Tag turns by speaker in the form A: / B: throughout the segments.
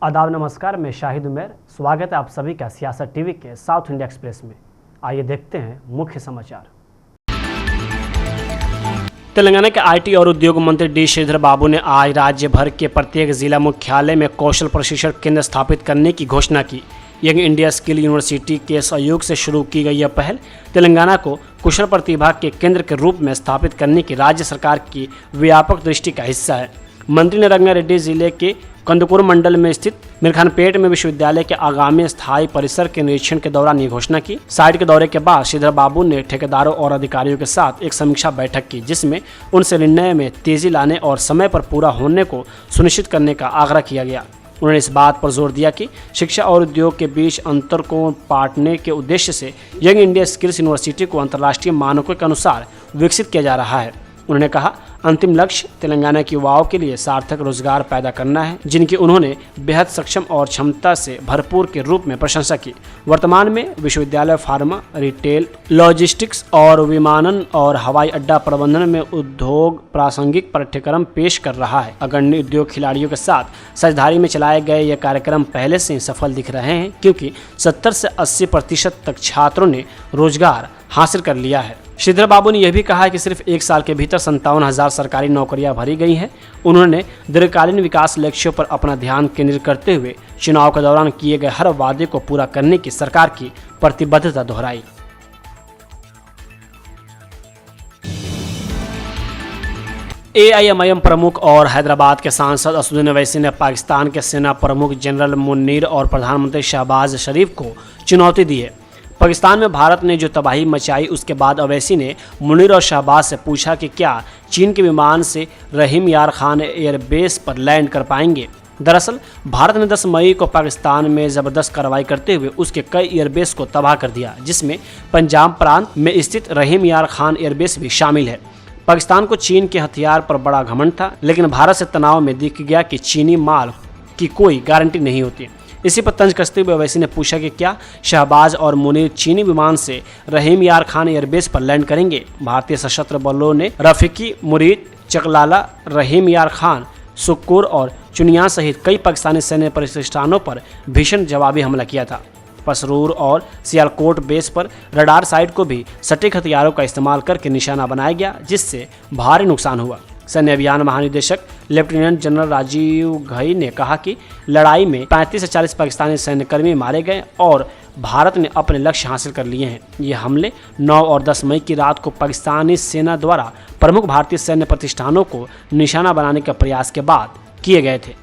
A: आदाब नमस्कार, मैं शाहिद उमर। स्वागत है आप सभी का सियासत टीवी के साउथ इंडिया एक्सप्रेस में। आइए देखते हैं मुख्य समाचार। तेलंगाना के आईटी और उद्योग मंत्री डी श्रीधर बाबू ने आज राज्य भर के प्रत्येक जिला मुख्यालय में कौशल प्रशिक्षण केंद्र स्थापित करने की घोषणा की। यंग इंडिया स्किल यूनिवर्सिटी के सहयोग से शुरू की गई यह पहल तेलंगाना को कुशल प्रतिभा के केंद्र के रूप में स्थापित करने की राज्य सरकार की व्यापक दृष्टि का हिस्सा है। मंत्री ने रंगारेड्डी जिले के कंदुकूर मंडल में स्थित मिरखानपेट में विश्वविद्यालय के आगामी स्थायी परिसर के निरीक्षण के दौरान ये घोषणा की। साइट के दौरे के बाद श्रीधर बाबू ने ठेकेदारों और अधिकारियों के साथ एक समीक्षा बैठक की, जिसमें उनसे निर्णय में तेजी लाने और समय पर पूरा होने को सुनिश्चित करने का आग्रह किया गया। उन्होंने इस बात पर जोर दिया कि शिक्षा और उद्योग के बीच अंतर को पाटने के उद्देश्य से यंग इंडिया स्किल्स यूनिवर्सिटी को अंतर्राष्ट्रीय मानकों के अनुसार विकसित किया जा रहा है। उन्होंने कहा, अंतिम लक्ष्य तेलंगाना के युवाओं के लिए सार्थक रोजगार पैदा करना है, जिनकी उन्होंने बेहद सक्षम और क्षमता से भरपूर के रूप में प्रशंसा की। वर्तमान में विश्वविद्यालय फार्मा, रिटेल, लॉजिस्टिक्स और विमानन और हवाई अड्डा प्रबंधन में उद्योग प्रासंगिक पाठ्यक्रम पेश कर रहा है। अग्रणी उद्योग खिलाड़ियों के साथ साझेदारी में चलाए गए ये कार्यक्रम पहले से ही सफल दिख रहे हैं, क्योंकि 70 से 80% तक छात्रों ने रोजगार हासिल कर लिया है। श्रीधर बाबू ने यह भी कहा कि सिर्फ एक साल के भीतर 57,000 सरकारी नौकरियां भरी गई हैं। उन्होंने दीर्घकालीन विकास लक्ष्यों पर अपना ध्यान केंद्रित करते हुए चुनाव के दौरान किए गए हर वादे को पूरा करने की सरकार की प्रतिबद्धता दोहराई। AIMIM प्रमुख और हैदराबाद के सांसद असदुद्दीन ओवैसी ने पाकिस्तान के सेना प्रमुख जनरल मुन्नीर और प्रधानमंत्री शहबाज शरीफ को चुनौती दी है। पाकिस्तान में भारत ने जो तबाही मचाई, उसके बाद ओवैसी ने मुनीर और शहबाज से पूछा कि क्या चीन के विमान से रहीम यार खान एयरबेस पर लैंड कर पाएंगे। दरअसल भारत ने 10 मई को पाकिस्तान में ज़बरदस्त कार्रवाई करते हुए उसके कई एयरबेस को तबाह कर दिया, जिसमें पंजाब प्रांत में स्थित रहीम यार खान एयरबेस भी शामिल है। पाकिस्तान को चीन के हथियार पर बड़ा घमंड था, लेकिन भारत से तनाव में दिख गया कि चीनी माल की कोई गारंटी नहीं होती। इसी पर तंज कसते हुए ओवैसी ने पूछा कि क्या शहबाज और मुनीर चीनी विमान से रहीम यार खान एयरबेस पर लैंड करेंगे। भारतीय सशस्त्र बलों ने रफीकी, मुरीद, चकलाला, रहीम यार खान, सुक्कुर और चुनिया सहित कई पाकिस्तानी सैन्य प्रतिष्ठानों पर भीषण जवाबी हमला किया था। पसरूर और सियालकोट बेस पर रडार साइट को भी सटीक हथियारों का इस्तेमाल करके निशाना बनाया गया, जिससे भारी नुकसान हुआ। सैन्य अभियान महानिदेशक लेफ्टिनेंट जनरल राजीव घई ने कहा कि लड़ाई में 35 से 40 पाकिस्तानी सैन्यकर्मी मारे गए और भारत ने अपने लक्ष्य हासिल कर लिए हैं। ये हमले 9 और 10 मई की रात को पाकिस्तानी सेना द्वारा प्रमुख भारतीय सैन्य प्रतिष्ठानों को निशाना बनाने के प्रयास के बाद किए गए थे।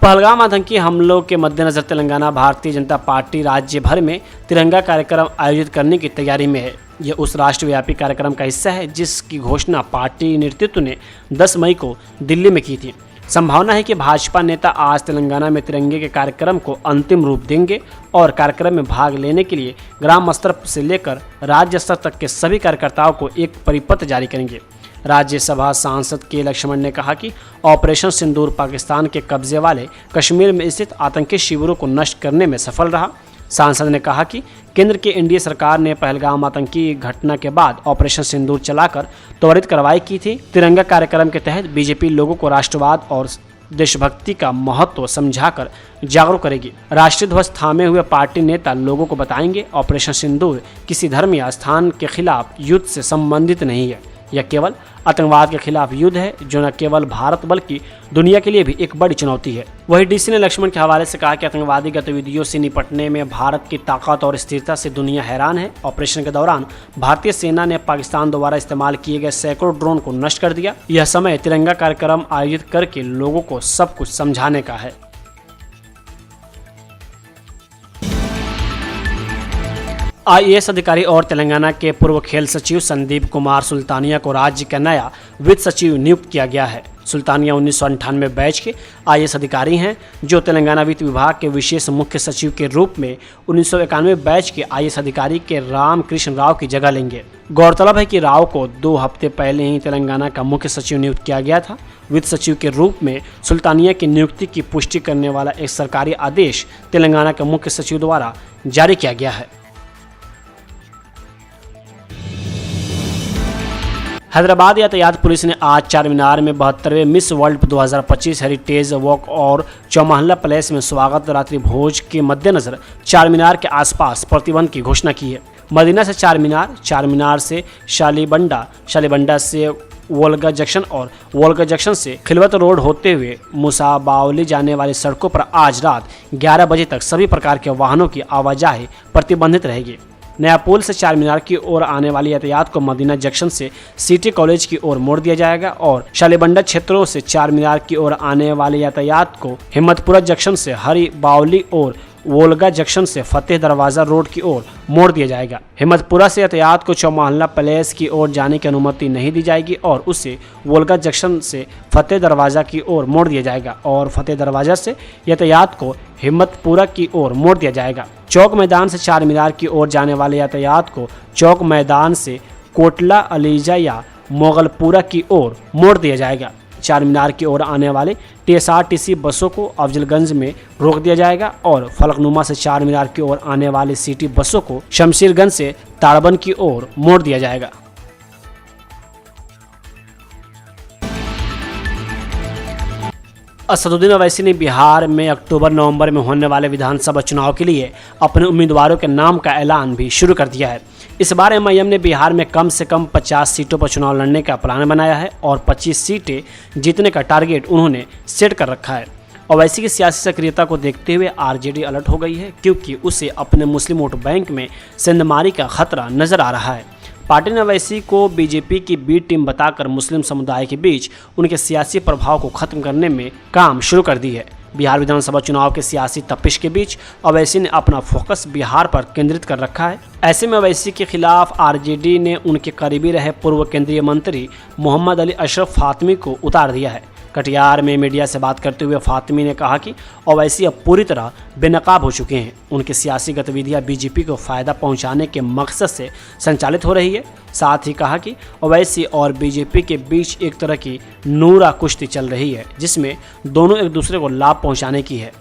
A: पहलगाम आतंकी हमलों के मद्देनजर तेलंगाना भारतीय जनता पार्टी राज्य भर में तिरंगा कार्यक्रम आयोजित करने की तैयारी में है। यह उस राष्ट्रव्यापी कार्यक्रम का हिस्सा है जिसकी घोषणा पार्टी नेतृत्व ने 10 मई को दिल्ली में की थी। संभावना है कि भाजपा नेता आज तेलंगाना में तिरंगे के कार्यक्रम को अंतिम रूप देंगे और कार्यक्रम में भाग लेने के लिए ग्राम स्तर से लेकर राज्य स्तर तक के सभी कार्यकर्ताओं को एक परिपत्र जारी करेंगे। राज्यसभा सांसद के लक्ष्मण ने कहा कि ऑपरेशन सिंदूर पाकिस्तान के कब्जे वाले कश्मीर में स्थित आतंकी शिविरों को नष्ट करने में सफल रहा। सांसद ने कहा कि केंद्र की एनडीए सरकार ने पहलगाम आतंकी घटना के बाद ऑपरेशन सिंदूर चलाकर त्वरित कार्रवाई की थी। तिरंगा कार्यक्रम के तहत बीजेपी लोगों को राष्ट्रवाद और देशभक्ति का महत्व समझाकर जागरूक करेगी। राष्ट्रीय ध्वज थामे हुए पार्टी नेता लोगों को बताएंगे, ऑपरेशन सिंदूर किसी धर्म या स्थान के खिलाफ युद्ध से संबंधित नहीं है। यह केवल आतंकवाद के खिलाफ युद्ध है, जो न केवल भारत बल्कि दुनिया के लिए भी एक बड़ी चुनौती है। वहीं डीसी ने लक्ष्मण के हवाले से कहा कि आतंकवादी गतिविधियों से निपटने में भारत की ताकत और स्थिरता से दुनिया हैरान है। ऑपरेशन के दौरान भारतीय सेना ने पाकिस्तान द्वारा इस्तेमाल किए गए सैकड़ों ड्रोन को नष्ट कर दिया। यह समय तिरंगा कार्यक्रम आयोजित करके लोगों को सब कुछ समझाने का है। IAS अधिकारी और तेलंगाना के पूर्व खेल सचिव संदीप कुमार सुल्तानिया को राज्य का नया वित्त सचिव नियुक्त किया गया है। सुल्तानिया 1998 बैच के IAS अधिकारी हैं, जो तेलंगाना वित्त विभाग के विशेष मुख्य सचिव के रूप में 1991 बैच के IAS अधिकारी के रामकृष्ण राव की जगह लेंगे। गौरतलब है कि राव को 2 हफ्ते पहले ही तेलंगाना का मुख्य सचिव नियुक्त किया गया था। वित्त सचिव के रूप में सुल्तानिया की नियुक्ति की पुष्टि करने वाला एक सरकारी आदेश तेलंगाना के मुख्य सचिव द्वारा जारी किया गया है। हैदराबाद यातायात पुलिस ने आज चार मीनार में 72वें मिस वर्ल्ड 2025 हेरिटेज वॉक और चौमहल्ला पैलेस में स्वागत रात्रि भोज के मद्देनजर चार मीनार के आसपास प्रतिबंध की घोषणा की है। मदीना से चार मीनार से शालीबंडा से वोल्गा जंक्शन और वोल्गा जंक्शन से खिलवत रोड होते हुए मुसाबावली जाने वाली सड़कों पर आज रात 11 बजे तक सभी प्रकार के वाहनों की आवाजाही प्रतिबंधित रहेगी। नया पुल से चार मीनार की ओर आने वाली यातायात को मदीना जंक्शन से सिटी कॉलेज की ओर मोड़ दिया जाएगा और शालीबंडा क्षेत्रों से चार मीनार की ओर आने वाले यातायात को हिम्मतपुरा जंक्शन से हरी बावली और वोल्गा जंक्शन से फतेह दरवाजा रोड की ओर मोड़ दिया जाएगा। हिम्मतपुरा से यातायात को चौमहल्ला पैलेस की ओर जाने की अनुमति नहीं दी जाएगी और उसे वोल्गा जंक्शन से फतेह दरवाजा की ओर मोड़ दिया जाएगा और फतेह दरवाजा से यातायात को हिम्मतपुरा की ओर मोड़ दिया जाएगा। चौक मैदान से चार मीनार की ओर जाने वाले यातायात को चौक मैदान से कोटला अलीजा या मोगलपुरा की ओर मोड़ दिया जाएगा। चार मीनार की ओर आने वाले TSRTC बसों को अफजलगंज में रोक दिया जाएगा और फलकनुमा से चार मीनार की ओर आने वाली सिटी बसों को शमशीरगंज से ताड़बन की ओर मोड़ दिया जाएगा। असदुद्दीन ओवैसी ने बिहार में अक्टूबर-नवंबर में होने वाले विधानसभा चुनाव के लिए अपने उम्मीदवारों के नाम का ऐलान भी शुरू कर दिया है। इस बार MIM ने बिहार में कम से कम 50 सीटों पर चुनाव लड़ने का प्लान बनाया है और 25 सीटें जीतने का टारगेट उन्होंने सेट कर रखा है। ओवैसी की सियासी सक्रियता को देखते हुए RJD अलर्ट हो गई है क्योंकि उसे अपने मुस्लिम वोट बैंक में सेंधमारी का खतरा नजर आ रहा है। पार्टी ने ओवैसी को BJP की बी टीम बताकर मुस्लिम समुदाय के बीच उनके सियासी प्रभाव को खत्म करने में काम शुरू कर दी है। बिहार विधानसभा चुनाव के सियासी तपिश के बीच ओवैसी ने अपना फोकस बिहार पर केंद्रित कर रखा है। ऐसे में ओवैसी के खिलाफ RJD ने उनके करीबी रहे पूर्व केंद्रीय मंत्री मोहम्मद अली अशरफ फातमी को उतार दिया है। कटिहार में मीडिया से बात करते हुए फातमी ने कहा कि ओवैसी अब पूरी तरह बेनकाब हो चुके हैं। उनकी सियासी गतिविधियां BJP को फायदा पहुंचाने के मकसद से संचालित हो रही है। साथ ही कहा कि ओवैसी और BJP के बीच एक तरह की नूरा कुश्ती चल रही है जिसमें दोनों एक दूसरे को लाभ पहुंचाने की है।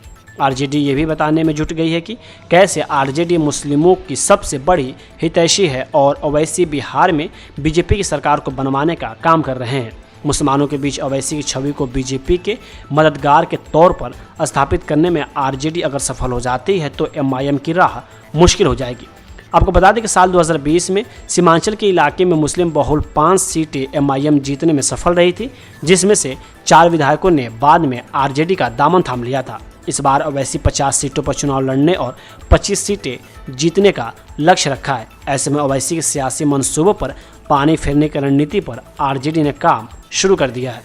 A: RJD ये भी बताने में जुट गई है कि कैसे RJD मुस्लिमों की सबसे बड़ी हितैषी है और ओवैसी बिहार में BJP की सरकार को बनवाने का काम कर रहे हैं। मुसलमानों के बीच ओवैसी की छवि को BJP के मददगार के तौर पर स्थापित करने में RJD अगर सफल हो जाती है तो MIM की राह मुश्किल हो जाएगी। आपको बता दें कि साल 2020 में सीमांचल के इलाके में मुस्लिम बहुल 5 सीटें MIM जीतने में सफल रही थी, जिसमें से 4 विधायकों ने बाद में RJD का दामन थाम लिया था। इस बार ओवैसी 50 सीटों पर चुनाव लड़ने और 25 सीटें जीतने का लक्ष्य रखा है। ऐसे में ओवैसी के सियासी मंसूबों पर पानी फेरने की रणनीति पर RJD ने काम शुरू कर दिया है।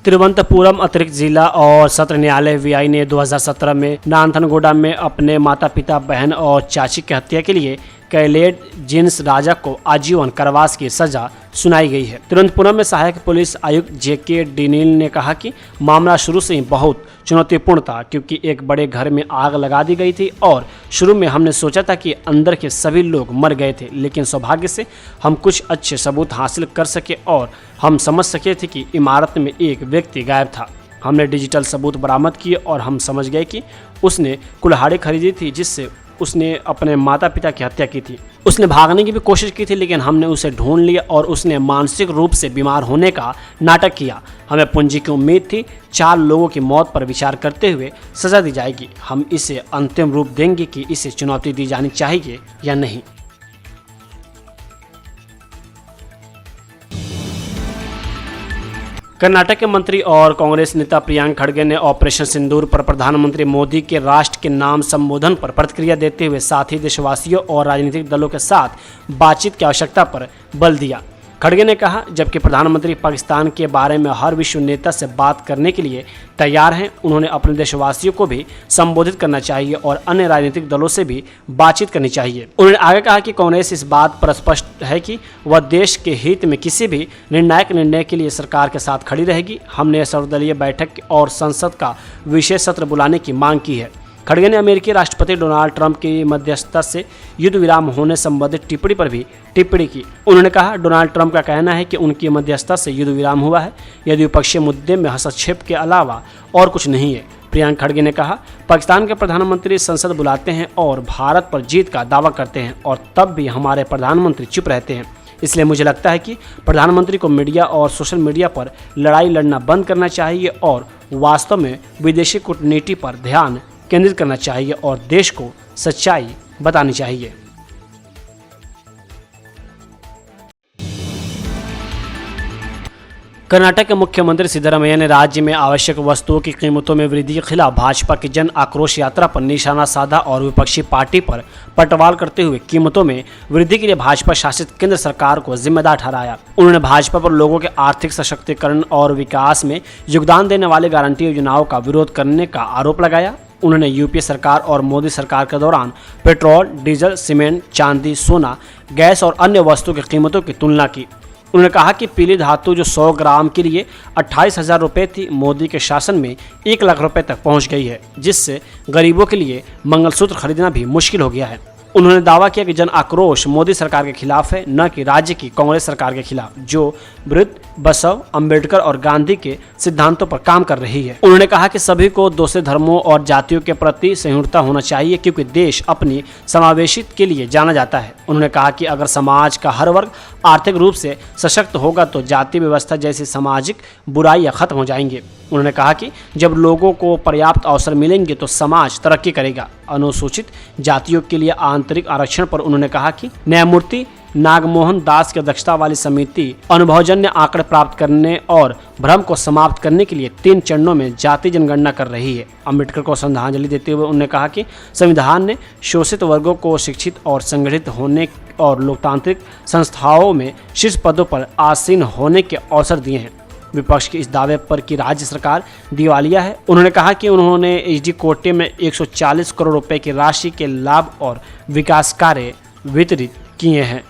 A: तिरुवनंतपुरम अतिरिक्त जिला और सत्र न्यायालय VI ने 2017 में नांथनगोडा में अपने माता पिता, बहन और चाची की हत्या के लिए कैलेड जिन्स राजा को आजीवन कारावास की सजा सुनाई गई है। तिरुवनंतपुरम में सहायक पुलिस आयुक्त JK डिनील ने कहा कि मामला शुरू से ही बहुत चुनौतीपूर्ण था क्योंकि एक बड़े घर में आग लगा दी गई थी और शुरू में हमने सोचा था कि अंदर के सभी लोग मर गए थे, लेकिन सौभाग्य से हम कुछ अच्छे सबूत हासिल कर सके और हम समझ सके थे कि इमारत में एक व्यक्ति गायब था। हमने डिजिटल सबूत बरामद किए और हम समझ गए कि उसने कुल्हाड़ी खरीदी थी जिससे उसने अपने माता पिता की हत्या की थी। उसने भागने की भी कोशिश की थी, लेकिन हमने उसे ढूंढ लिया और उसने मानसिक रूप से बीमार होने का नाटक किया। हमें पूंजी की उम्मीद थी। 4 लोगों की मौत पर विचार करते हुए सजा दी जाएगी। हम इसे अंतिम रूप देंगे कि इसे चुनौती दी जानी चाहिए या नहीं। कर्नाटक के मंत्री और कांग्रेस नेता प्रियंका खड़गे ने ऑपरेशन सिंदूर पर प्रधानमंत्री मोदी के राष्ट्र के नाम संबोधन पर प्रतिक्रिया देते हुए साथ ही देशवासियों और राजनीतिक दलों के साथ बातचीत की आवश्यकता पर बल दिया। खड़गे ने कहा, जबकि प्रधानमंत्री पाकिस्तान के बारे में हर विश्व नेता से बात करने के लिए तैयार हैं, उन्होंने अपने देशवासियों को भी संबोधित करना चाहिए और अन्य राजनीतिक दलों से भी बातचीत करनी चाहिए। उन्होंने आगे कहा कि कांग्रेस इस बात पर स्पष्ट है कि वह देश के हित में किसी भी निर्णायक निर्णय के लिए सरकार के साथ खड़ी रहेगी। हमने सर्वदलीय बैठक और संसद का विशेष सत्र बुलाने की मांग की है। खड़गे ने अमेरिकी राष्ट्रपति डोनाल्ड ट्रंप की मध्यस्थता से युद्ध विराम होने संबंधित टिप्पणी पर भी टिप्पणी की। उन्होंने कहा, डोनाल्ड ट्रंप का कहना है कि उनकी मध्यस्थता से युद्ध विराम हुआ है। यह द्विपक्षीय मुद्दे में हस्तक्षेप के अलावा और कुछ नहीं है। प्रियंक खड़गे ने कहा, पाकिस्तान के प्रधानमंत्री संसद बुलाते हैं और भारत पर जीत का दावा करते हैं और तब भी हमारे प्रधानमंत्री चुप रहते हैं। इसलिए मुझे लगता है कि प्रधानमंत्री को मीडिया और सोशल मीडिया पर लड़ाई लड़ना बंद करना चाहिए और वास्तव में विदेशी कूटनीति पर ध्यान केंद्रित करना चाहिए और देश को सच्चाई बतानी चाहिए। कर्नाटक के मुख्यमंत्री सिद्धरामैया ने राज्य में आवश्यक वस्तुओं की कीमतों में वृद्धि के खिलाफ भाजपा की जन आक्रोश यात्रा पर निशाना साधा और विपक्षी पार्टी पर पलटवार करते हुए कीमतों में वृद्धि के लिए भाजपा शासित केंद्र सरकार को जिम्मेदार ठहराया। उन्होंने भाजपा पर लोगों के आर्थिक सशक्तिकरण और विकास में योगदान देने वाले गारंटी योजनाओं का विरोध करने का आरोप लगाया। उन्होंने यूपीए सरकार और मोदी सरकार के दौरान पेट्रोल, डीजल, सीमेंट, चांदी, सोना, गैस और अन्य वस्तुओं की कीमतों की तुलना की। उन्होंने कहा कि पीली धातु जो 100 ग्राम के लिए 28,000 रुपये थी, मोदी के शासन में 1 लाख रुपए तक पहुंच गई है, जिससे गरीबों के लिए मंगलसूत्र खरीदना भी मुश्किल हो गया है। उन्होंने दावा किया कि जन आक्रोश मोदी सरकार के खिलाफ है, न कि राज्य की कांग्रेस सरकार के खिलाफ, जो बुद्ध, बसव, अंबेडकर और गांधी के सिद्धांतों पर काम कर रही है। उन्होंने कहा कि सभी को दूसरे धर्मों और जातियों के प्रति सहिष्णुता होना चाहिए, क्योंकि देश अपनी समावेशित के लिए जाना जाता है। उन्होंने कहा कि अगर समाज का हर वर्ग आर्थिक रूप से सशक्त होगा तो जाति व्यवस्था जैसी सामाजिक बुराइयां खत्म हो जाएंगी। उन्होंने कहा कि जब लोगों को पर्याप्त अवसर मिलेंगे तो समाज तरक्की करेगा। अनुसूचित जातियों के लिए आंतरिक आरक्षण पर उन्होंने कहा कि न्यायमूर्ति नागमोहन दास की अध्यक्षता वाली समिति अनुभवजन्य आंकड़े प्राप्त करने और भ्रम को समाप्त करने के लिए 3 चरणों में जाति जनगणना कर रही है। अंबेडकर को श्रद्धांजलि देते हुए उन्होंने कहा कि संविधान ने शोषित वर्गों को शिक्षित और संगठित होने और लोकतांत्रिक संस्थाओं में शीर्ष पदों पर आसीन होने के अवसर दिए हैं। विपक्ष के इस दावे पर कि राज्य सरकार दिवालिया है, उन्होंने कहा कि उन्होंने एचडी कोटे में 140 करोड़ रुपए की राशि के लाभ और विकास कार्य वितरित किए हैं।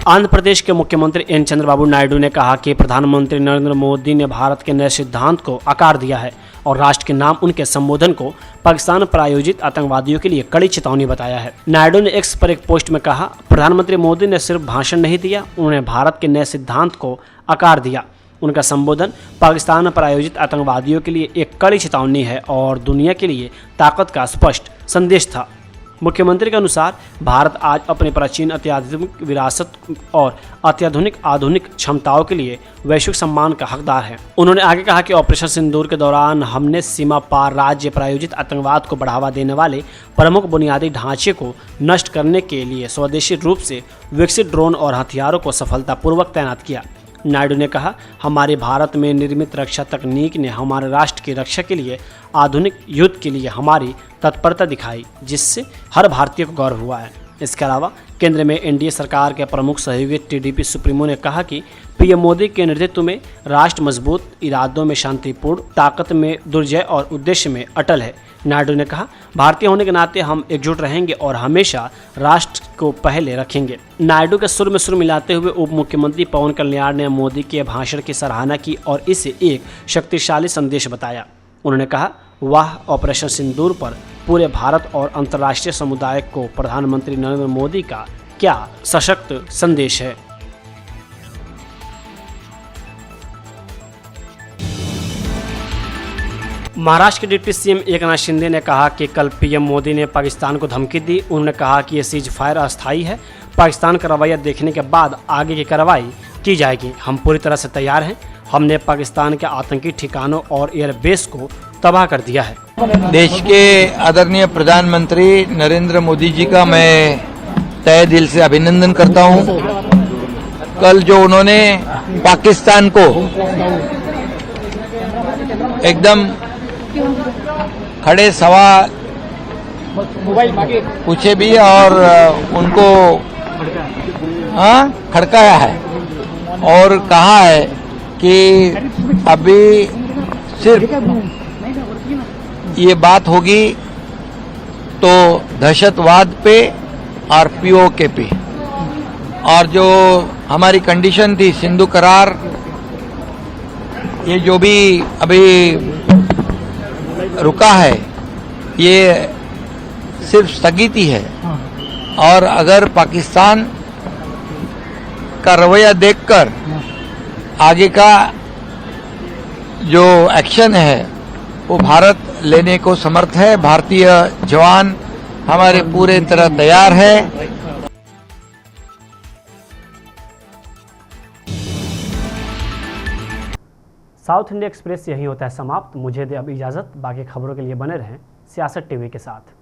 A: आंध्र प्रदेश के मुख्यमंत्री एन चंद्रबाबू नायडू ने कहा कि प्रधानमंत्री नरेंद्र मोदी ने भारत के नए सिद्धांत को आकार दिया है और राष्ट्र के नाम उनके संबोधन को पाकिस्तान प्रायोजित आतंकवादियों के लिए कड़ी चेतावनी बताया है। नायडू ने एक्स पर एक पोस्ट में कहा, प्रधानमंत्री मोदी ने सिर्फ भाषण नहीं दिया, उन्होंने भारत के नए सिद्धांत को आकार दिया। उनका संबोधन पाकिस्तान प्रायोजित आतंकवादियों के लिए एक कड़ी चेतावनी है और दुनिया के लिए ताकत का स्पष्ट संदेश था। मुख्यमंत्री के अनुसार भारत आज अपने प्राचीन अत्याधुनिक विरासत और अत्याधुनिक आधुनिक क्षमताओं के लिए वैश्विक सम्मान का हकदार है। उन्होंने आगे कहा कि ऑपरेशन सिंदूर के दौरान हमने सीमा पार राज्य प्रायोजित आतंकवाद को बढ़ावा देने वाले प्रमुख बुनियादी ढांचे को नष्ट करने के लिए स्वदेशी रूप से विकसित ड्रोन और हथियारों को सफलतापूर्वक तैनात किया। नायडू ने कहा, हमारे भारत में निर्मित रक्षा तकनीक ने हमारे राष्ट्र की रक्षा के लिए आधुनिक युद्ध के लिए हमारी तत्परता दिखाई, जिससे हर भारतीय को गौरव हुआ है। इसके अलावा केंद्र में एनडीए सरकार के प्रमुख सहयोगी टीडीपी सुप्रीमो ने कहा कि पीएम मोदी के नेतृत्व में राष्ट्र मजबूत, इरादों में शांतिपूर्ण, ताकत में दुर्जय और उद्देश्य में अटल है। नायडू ने कहा, भारतीय होने के नाते हम एकजुट रहेंगे और हमेशा राष्ट्र को पहले रखेंगे। नायडू के सुर में सुर मिलाते हुए उप मुख्यमंत्री पवन कल्याण ने मोदी के भाषण की सराहना की और इसे एक शक्तिशाली संदेश बताया। उन्होंने कहा, वाह, ऑपरेशन सिंदूर पर पूरे भारत और अंतर्राष्ट्रीय समुदाय को प्रधानमंत्री नरेंद्र मोदी का क्या सशक्त संदेश है। महाराष्ट्र के डिप्टी सीएम एकनाथ शिंदे ने कहा कि कल पीएम मोदी ने पाकिस्तान को धमकी दी। उन्होंने कहा कि यह सीज फायर अस्थायी है। पाकिस्तान का रवैया देखने के बाद आगे की कार्रवाई की जाएगी। हम पूरी तरह से तैयार हैं। हमने पाकिस्तान के आतंकी ठिकानों और एयरबेस को तबाह कर दिया है।
B: देश के आदरणीय प्रधानमंत्री नरेंद्र मोदी जी का मैं तहे दिल से अभिनंदन करता हूं। कल जो उन्होंने पाकिस्तान को एकदम खड़े सवाल पूछे भी और उनको खड़काया है और कहा है कि अभी सिर्फ ये बात होगी तो दहशतवाद पे और पीओके पे, और जो हमारी कंडीशन थी सिंधु करार, ये जो भी अभी रुका है ये सिर्फ स्थगिती है। और अगर पाकिस्तान का रवैया देखकर आगे का जो एक्शन है वो भारत लेने को समर्थ है। भारतीय जवान हमारे पूरे तरह तैयार है।
A: साउथ इंडिया एक्सप्रेस यही होता है समाप्त। मुझे दे अब इजाज़त। बाकी खबरों के लिए बने रहें सियासत टीवी के साथ।